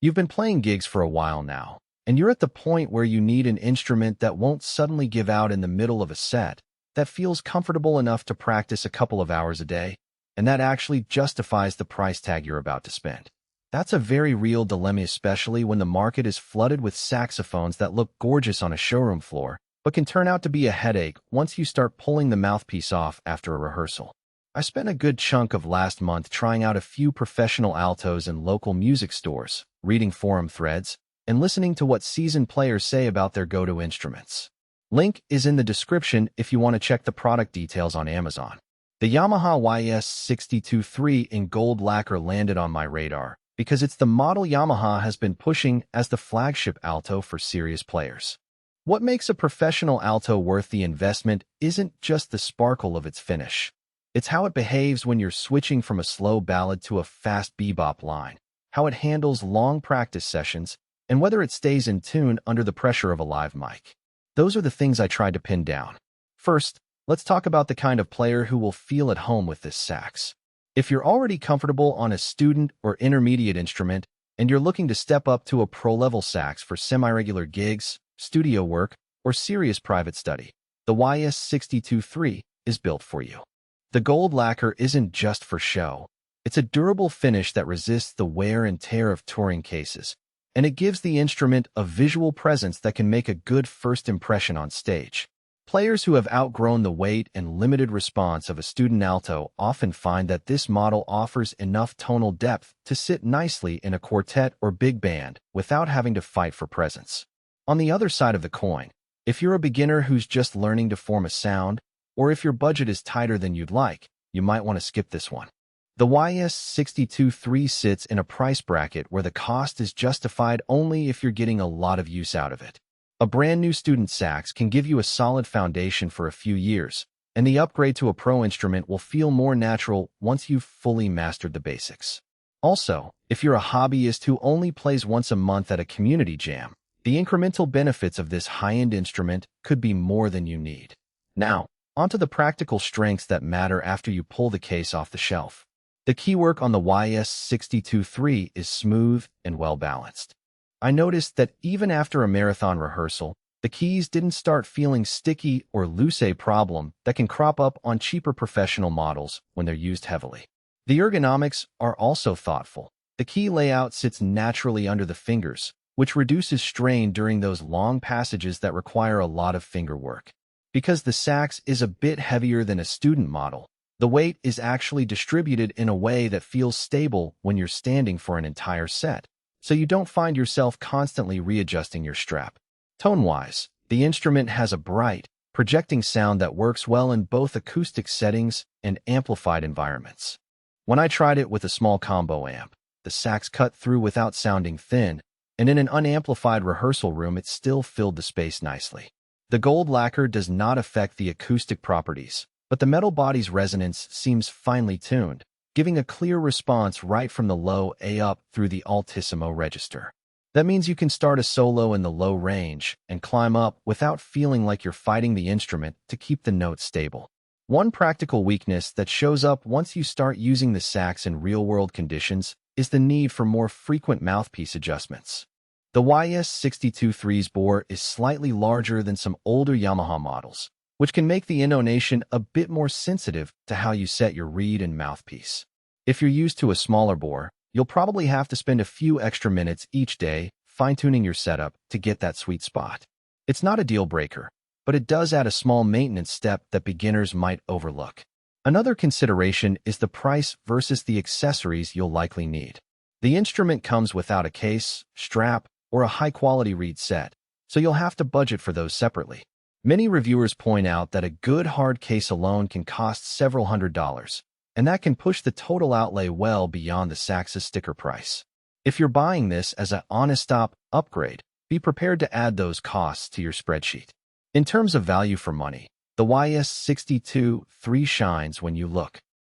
You've been playing gigs for a while now, and you're at the point where you need an instrument that won't suddenly give out in the middle of a set, that feels comfortable enough to practice a couple of hours a day, and that actually justifies the price tag you're about to spend. That's a very real dilemma, especially when the market is flooded with saxophones that look gorgeous on a showroom floor, but can turn out to be a headache once you start pulling the mouthpiece off after a rehearsal. I spent a good chunk of last month trying out a few professional altos in local music stores, reading forum threads, and listening to what seasoned players say about their go-to instruments. Link is in the description if you want to check the product details on Amazon. The Yamaha YAS 62III in gold lacquer landed on my radar because it's the model Yamaha has been pushing as the flagship alto for serious players. What makes a professional alto worth the investment isn't just the sparkle of its finish. It's how it behaves when you're switching from a slow ballad to a fast bebop line, how it handles long practice sessions, and whether it stays in tune under the pressure of a live mic. Those are the things I tried to pin down. First, let's talk about the kind of player who will feel at home with this sax. If you're already comfortable on a student or intermediate instrument, and you're looking to step up to a pro-level sax for semi-regular gigs, studio work, or serious private study, the YAS 62III is built for you. The gold lacquer isn't just for show. It's a durable finish that resists the wear and tear of touring cases, and it gives the instrument a visual presence that can make a good first impression on stage. Players who have outgrown the weight and limited response of a student alto often find that this model offers enough tonal depth to sit nicely in a quartet or big band without having to fight for presence. On the other side of the coin, if you're a beginner who's just learning to form a sound, or if your budget is tighter than you'd like, you might want to skip this one. The YAS 62III sits in a price bracket where the cost is justified only if you're getting a lot of use out of it. A brand new student sax can give you a solid foundation for a few years, and the upgrade to a pro instrument will feel more natural once you've fully mastered the basics. Also, if you're a hobbyist who only plays once a month at a community jam, the incremental benefits of this high-end instrument could be more than you need. Now, onto the practical strengths that matter after you pull the case off the shelf. The keywork on the YAS 62III is smooth and well-balanced. I noticed that even after a marathon rehearsal, the keys didn't start feeling sticky or loose, a problem that can crop up on cheaper professional models when they're used heavily. The ergonomics are also thoughtful. The key layout sits naturally under the fingers, which reduces strain during those long passages that require a lot of finger work. Because the sax is a bit heavier than a student model, the weight is actually distributed in a way that feels stable when you're standing for an entire set, so you don't find yourself constantly readjusting your strap. Tone-wise, the instrument has a bright, projecting sound that works well in both acoustic settings and amplified environments. When I tried it with a small combo amp, the sax cut through without sounding thin, and in an unamplified rehearsal room it still filled the space nicely. The gold lacquer does not affect the acoustic properties, but the metal body's resonance seems finely tuned, giving a clear response right from the low A up through the altissimo register. That means you can start a solo in the low range and climb up without feeling like you're fighting the instrument to keep the notes stable. One practical weakness that shows up once you start using the sax in real-world conditions is the need for more frequent mouthpiece adjustments. The YAS 62III's bore is slightly larger than some older Yamaha models, which can make the intonation a bit more sensitive to how you set your reed and mouthpiece. If you're used to a smaller bore, you'll probably have to spend a few extra minutes each day fine-tuning your setup to get that sweet spot. It's not a deal breaker, but it does add a small maintenance step that beginners might overlook. Another consideration is the price versus the accessories you'll likely need. The instrument comes without a case, strap, or a high-quality reed set, so you'll have to budget for those separately. Many reviewers point out that a good hard case alone can cost several $100s, and that can push the total outlay well beyond the sax's sticker price. If you're buying this as an honest-stop upgrade, be prepared to add those costs to your spreadsheet. In terms of value for money, the YAS 62III shines when you look.